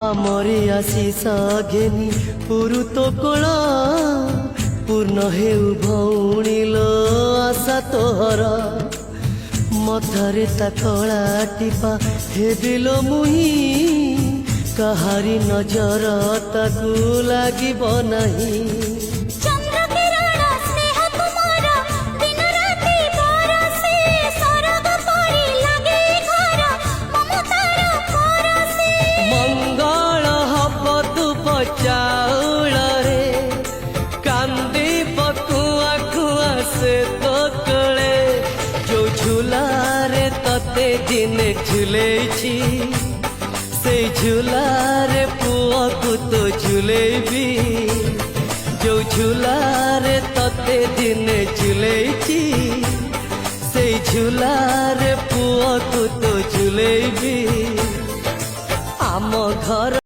ଆମରି ଆଶିଷ ଘେନି ପୁରୁତ କୋଳ ପୂର୍ଣ୍ଣ ହେଉ ଭଉଣୀଲ ଆଶା ତୋହର ମଥାରେ ତା କଳା ଟିପା ହେବିଲ ମୁହିଁ କାହାରି ନଜର ତାକୁ ଲାଗିବ ନାହିଁ। ଚାଉଳରେ କାନ୍ଦି ପକୁଆ କୁଆ ସେ ତ କଳେ ଯୋଉ ଝୁଲାରେ ତତେ ଦିନେ ଝୁଲେଇଛି ସେଇ ଝୁଲାରେ ପୁଅକୁ ତ ଝୁଲେଇବି। ଯୋଉ ଝୁଲାରେ ତତେ ଦିନେ ଝୁଲେଇଛି ସେଇ ଝୁଲାରେ ପୁଅକୁ ତ ଝୁଲେଇବି। ଆମ ଘର